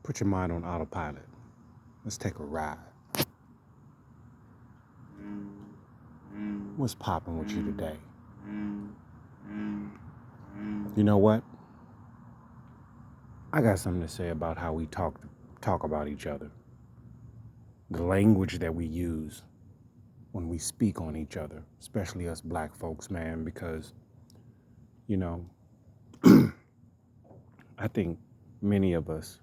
Put your mind on autopilot. Let's take a ride. What's popping with you today? You know what? I got something to say about how we talk about each other. The language that we use when we speak on each other, especially us black folks, man, because, you know, I think many of us,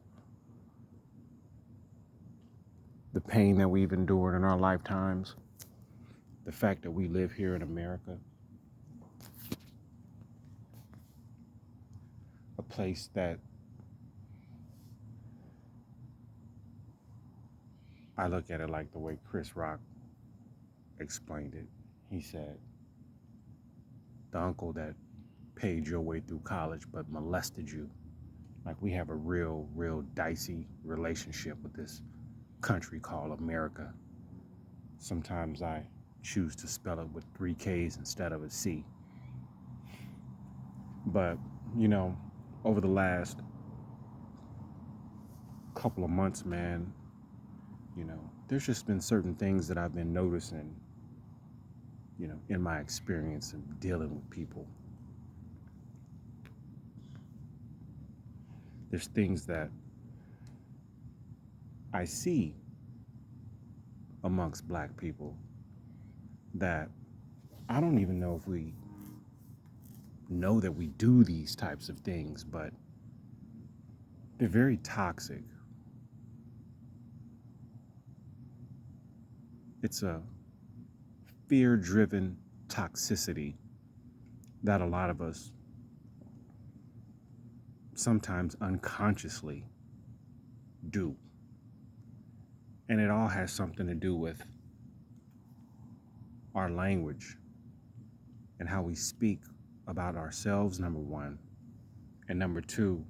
the pain that we've endured in our lifetimes, the fact that we live here in America, a place that I look at it like the way Chris Rock explained it. He said, the uncle that paid your way through college but molested you. Like, we have a real dicey relationship with this country called America. Sometimes I choose to spell it with 3 Ks instead of a C. But, you know, over the last couple of months, man, you know, there's just been certain things that I've been noticing, you know, in my experience of dealing with people. There's things that I see amongst black people that I don't even know if we know that we do these types of things, but they're very toxic. It's a fear-driven toxicity that a lot of us sometimes unconsciously do. And it all has something to do with our language and how we speak about ourselves, number one. And number two,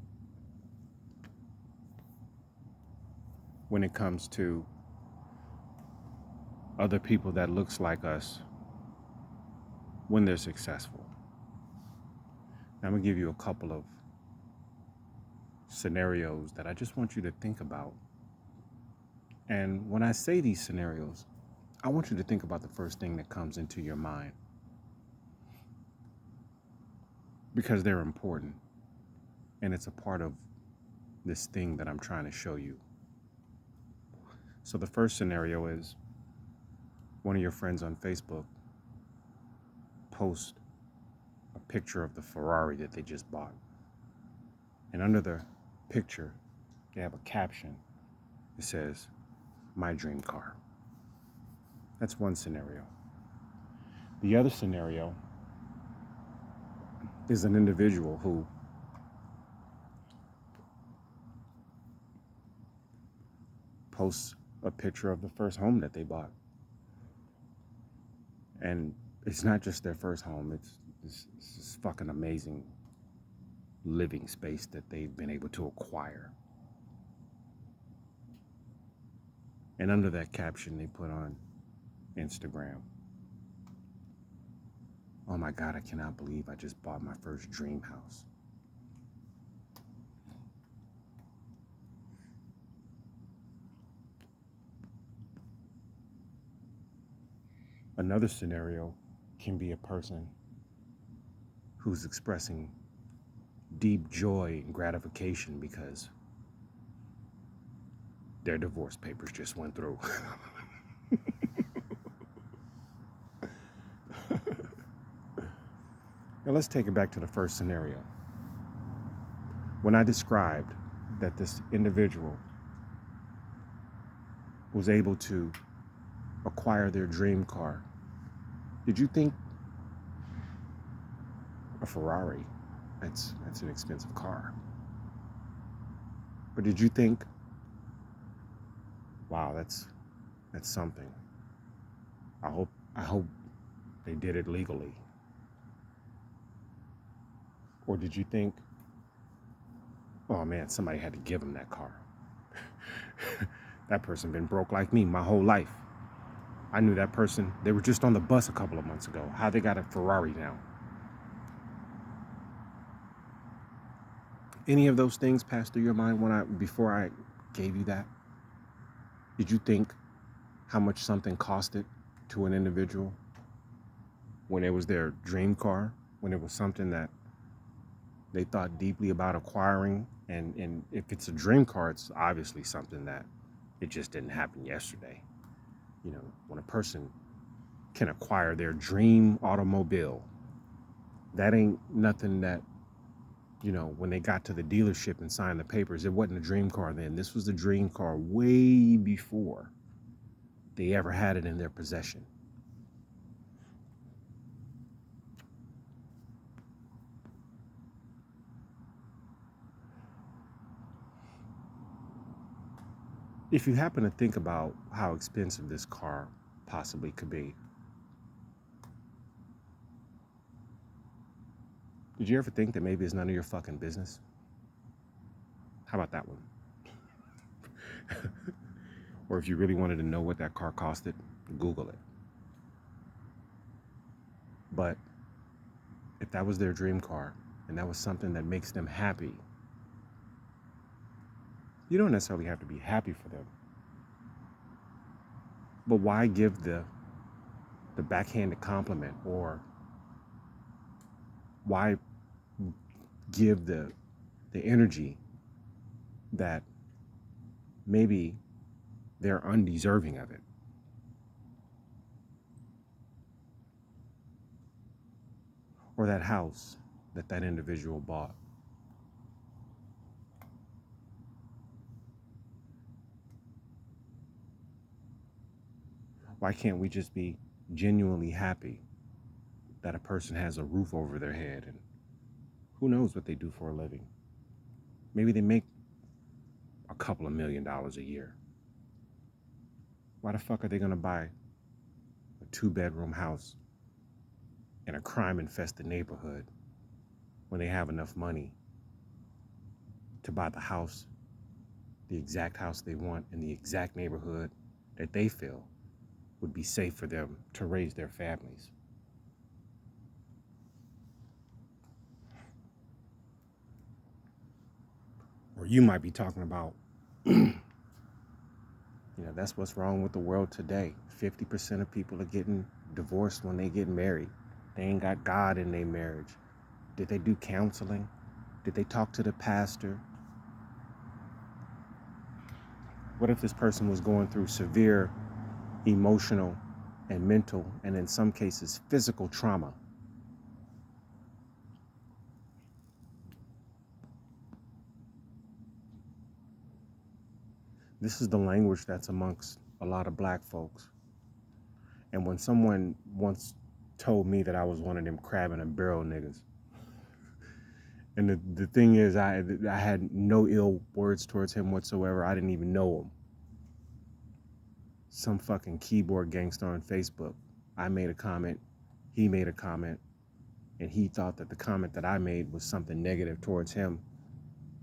when it comes to other people that looks like us when they're successful. Now, I'm gonna give you a couple of scenarios that I just want you to think about. And when I say these scenarios, I want you to think about the first thing that comes into your mind, because they're important and it's a part of this thing that I'm trying to show you. So the first scenario is one of your friends on Facebook post a picture of the Ferrari that they just bought. And under the picture, they have a caption. It says, "My dream car." That's one scenario. The other scenario is an individual who posts a picture of the first home that they bought. And it's not just their first home, it's this fucking amazing living space that they've been able to acquire. And under that caption, they put on Instagram, "Oh my God, I cannot believe I just bought my first dream house." Another scenario can be a person who's expressing deep joy and gratification because their divorce papers just went through. Now let's take it back to the first scenario. When I described that this individual was able to acquire their dream car, did you think a Ferrari, that's an expensive car? But did you think, wow, that's something. I hope they did it legally? Or did you think, oh man, somebody had to give them that car? That person been broke like me my whole life. I knew that person, they were just on the bus a couple of months ago. How they got a Ferrari now? Any of those things pass through your mind before I gave you that? Did you think how much something costed to an individual when it was their dream car, when it was something that they thought deeply about acquiring? And if it's a dream car, it's obviously something that it just didn't happen yesterday. You know, when a person can acquire their dream automobile, that ain't nothing that, you know, when they got to the dealership and signed the papers, it wasn't a dream car then. This was the dream car way before they ever had it in their possession. If you happen to think about how expensive this car possibly could be, did you ever think that maybe it's none of your fucking business? How about that one? Or if you really wanted to know what that car costed, Google it. But if that was their dream car and that was something that makes them happy, you don't necessarily have to be happy for them. But why give the backhanded compliment, or why give the energy that maybe they're undeserving of it? Or that house that individual bought. Why can't we just be genuinely happy that a person has a roof over their head, and who knows what they do for a living? Maybe they make a couple of $1,000,000 a year. Why the fuck are they gonna buy a 2-bedroom house in a crime-infested neighborhood when they have enough money to buy the house, the exact house they want in the exact neighborhood that they feel would be safe for them to raise their families? Or you might be talking about, that's what's wrong with the world today. 50% of people are getting divorced when they get married. They ain't got God in their marriage. Did they do counseling? Did they talk to the pastor? What if this person was going through severe emotional and mental, and in some cases, physical trauma? This is the language that's amongst a lot of black folks. And when someone once told me that I was one of them crab in a barrel niggas, and the thing is, I had no ill words towards him whatsoever. I didn't even know him. Some fucking keyboard gangster on Facebook. I made a comment, he made a comment, and he thought that the comment that I made was something negative towards him,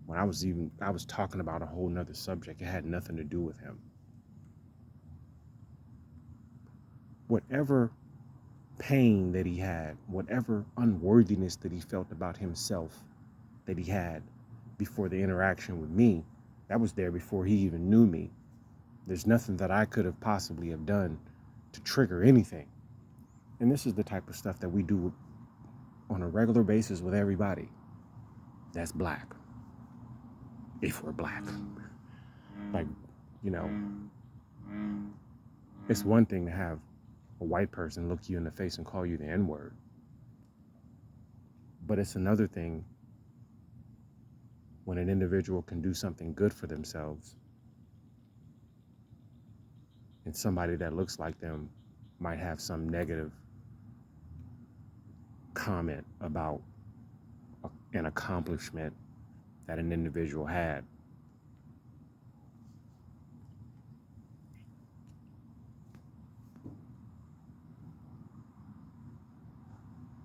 when I was talking about a whole nother subject. It had nothing to do with him. Whatever pain that he had, whatever unworthiness that he felt about himself that he had before the interaction with me, that was there before he even knew me. There's nothing that I could have possibly have done to trigger anything. And this is the type of stuff that we do on a regular basis with everybody that's black. If we're black. Like, it's one thing to have a white person look you in the face and call you the N-word. But it's another thing when an individual can do something good for themselves and somebody that looks like them might have some negative comment about an accomplishment that an individual had.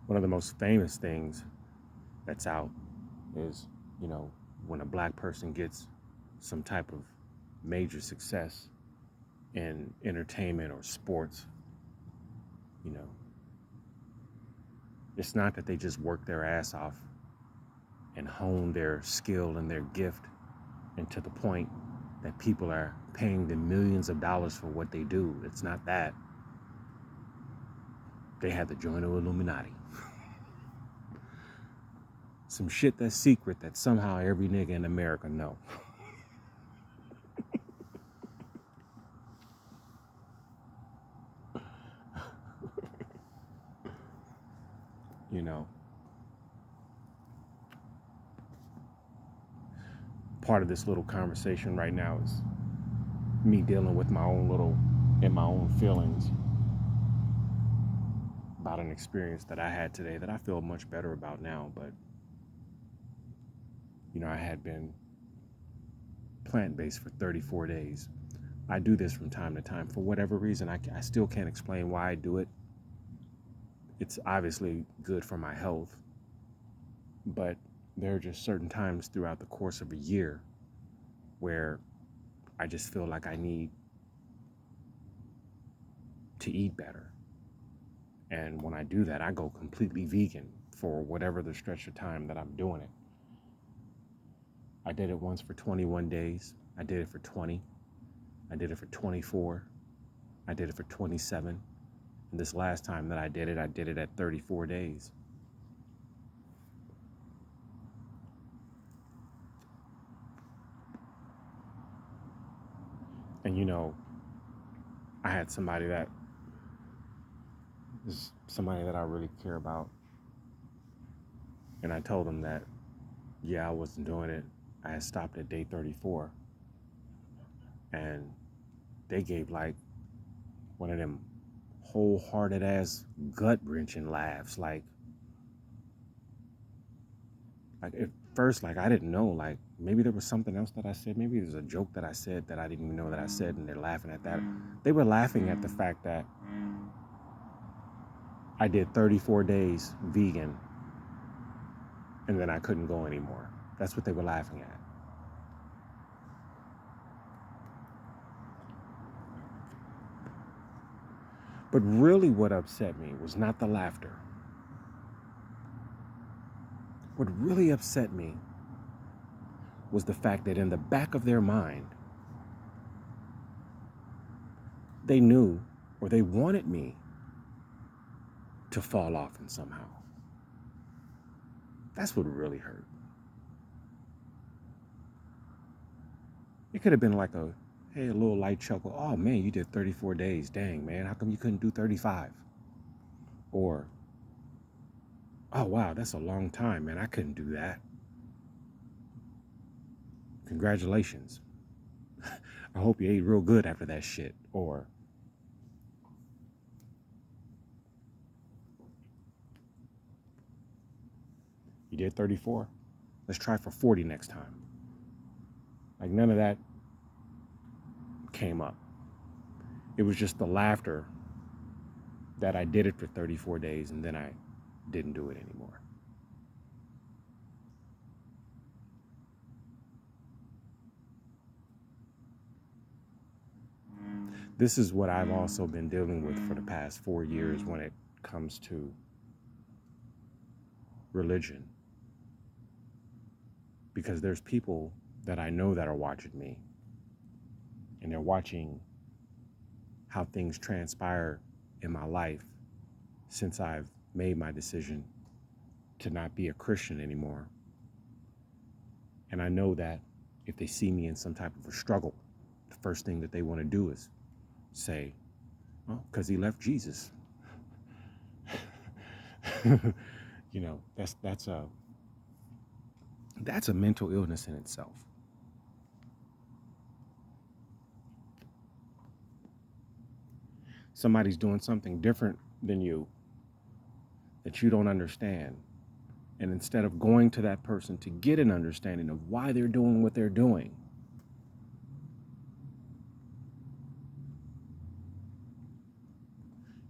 One of the most famous things that's out is, when a black person gets some type of major success in entertainment or sports, it's not that they just work their ass off and hone their skill and their gift, and to the point that people are paying them millions of dollars for what they do. It's not that. They had to join the Illuminati. Some shit that's secret that somehow every nigga in America know. You know, part of this little conversation right now is me dealing with my own feelings about an experience that I had today that I feel much better about now. But, you know, I had been plant-based for 34 days. I do this from time to time for whatever reason. I still can't explain why I do it. It's obviously good for my health, but there are just certain times throughout the course of a year where I just feel like I need to eat better. And when I do that, I go completely vegan for whatever the stretch of time that I'm doing it. I did it once for 21 days. I did it for 20. I did it for 24. I did it for 27. And this last time that I did it at 34 days. And you know, I had somebody that is somebody that I really care about. And I told them that, yeah, I wasn't doing it. I had stopped at day 34. And they gave like one of them wholehearted ass gut wrenching laughs. Like at first, like I didn't know, like maybe there was something else that I said. Maybe there's a joke that I said that I didn't even know that I said, and they're laughing at that. They were laughing at the fact that I did 34 days vegan and then I couldn't go anymore. That's what they were laughing at. But really what upset me was not the laughter. What really upset me was the fact that in the back of their mind, they knew or they wanted me to fall off in somehow. That's what really hurt. It could have been like a little light chuckle. Oh man, you did 34 days. Dang, man, how come you couldn't do 35? Or, oh wow, that's a long time, man. I couldn't do that. Congratulations. I hope you ate real good after that shit. Or, you did 34. Let's try for 40 next time. Like none of that came up. It was just the laughter that I did it for 34 days and then I didn't do it anymore. This is what I've also been dealing with for the past 4 years when it comes to religion. Because there's people that I know that are watching me, and they're watching how things transpire in my life since I've made my decision to not be a Christian anymore. And I know that if they see me in some type of a struggle, the first thing that they want to do is say, oh, because he left Jesus. You know, that's a mental illness in itself. Somebody's doing something different than you that you don't understand. And instead of going to that person to get an understanding of why they're doing what they're doing,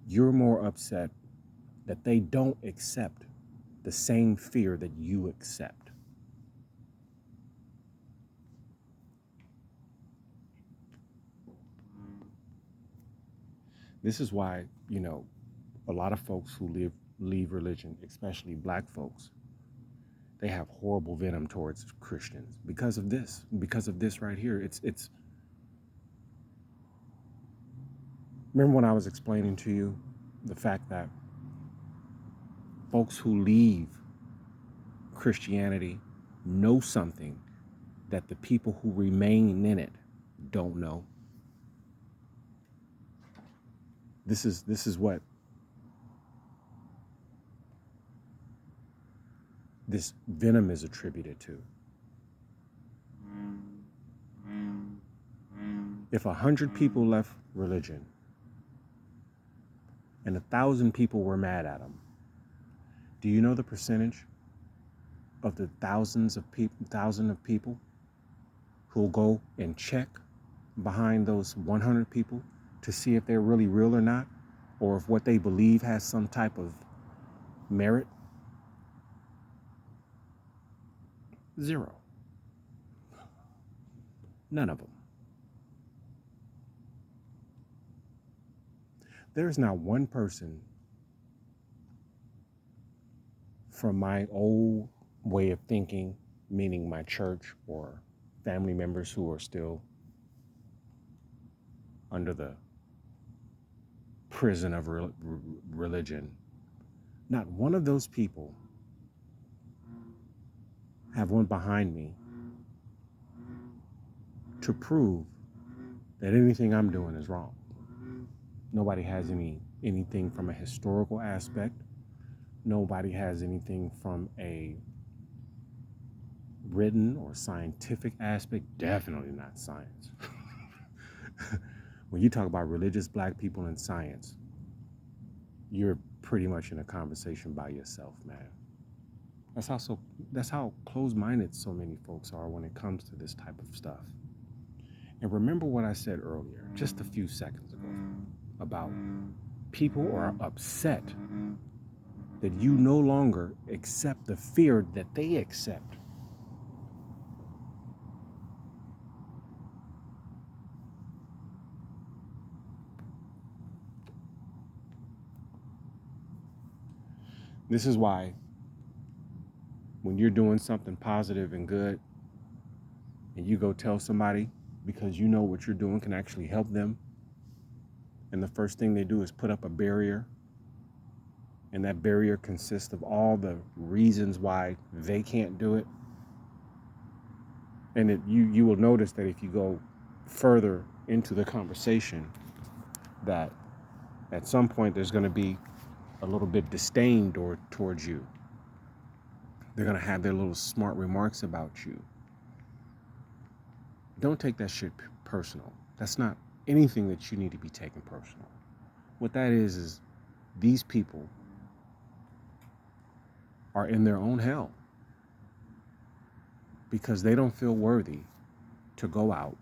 you're more upset that they don't accept the same fear that you accept. This is why, you know, a lot of folks who leave religion, especially black folks, they have horrible venom towards Christians because of this right here. Remember when I was explaining to you the fact that folks who leave Christianity know something that the people who remain in it don't know? This is what this venom is attributed to. If 100 people left religion and 1,000 people were mad at them, do you know the percentage of the thousands of people who will go and check behind those 100 people to see if they're really real or not, or if what they believe has some type of merit? Zero. None of them. There's not one person from my old way of thinking, meaning my church or family members who are still under the prison of religion. Not one of those people have went behind me to prove that anything I'm doing is wrong. Nobody has anything from a historical aspect. Nobody has anything from a written or scientific aspect. Definitely not science. When you talk about religious black people and science, you're pretty much in a conversation by yourself, man. That's how closed-minded so many folks are when it comes to this type of stuff. And remember what I said earlier, just a few seconds ago, about people are upset that you no longer accept the fear that they accept. This is why when you're doing something positive and good and you go tell somebody because you know what you're doing can actually help them, and the first thing they do is put up a barrier, and that barrier consists of all the reasons why they can't do it. And you will notice that if you go further into the conversation, that at some point there's going to be a little bit disdain towards you. They're going to have their little smart remarks about you. Don't take that shit personal. That's not anything that you need to be taking personal. What that is these people are in their own hell because they don't feel worthy to go out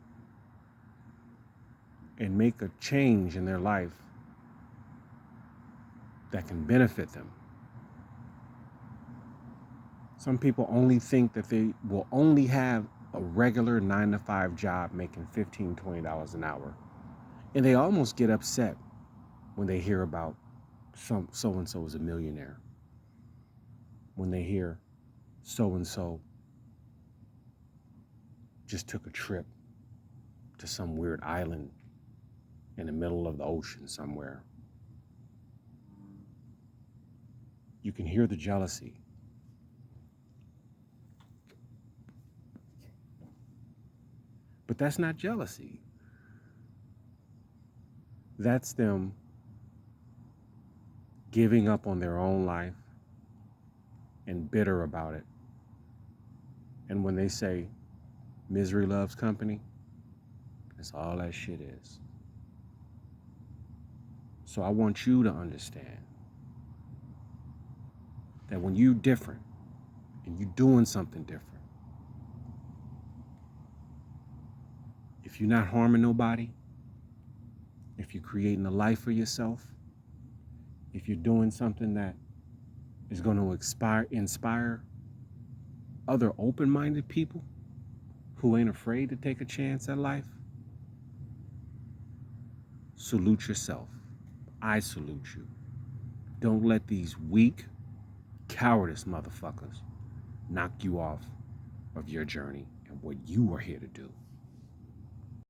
and make a change in their life that can benefit them. Some people only think that they will only have a regular 9-to-5 job making $15, $20 an hour. And they almost get upset when they hear about so-and-so is a millionaire. When they hear so-and-so just took a trip to some weird island in the middle of the ocean somewhere. You can hear the jealousy. But that's not jealousy. That's them giving up on their own life and bitter about it. And when they say misery loves company, that's all that shit is. So I want you to understand that when you're different and you're doing something different, if you're not harming nobody, if you're creating a life for yourself, if you're doing something that is going to inspire other open-minded people who ain't afraid to take a chance at life, salute yourself. I salute you. Don't let these weak, cowardice motherfuckers knock you off of your journey and what you are here to do.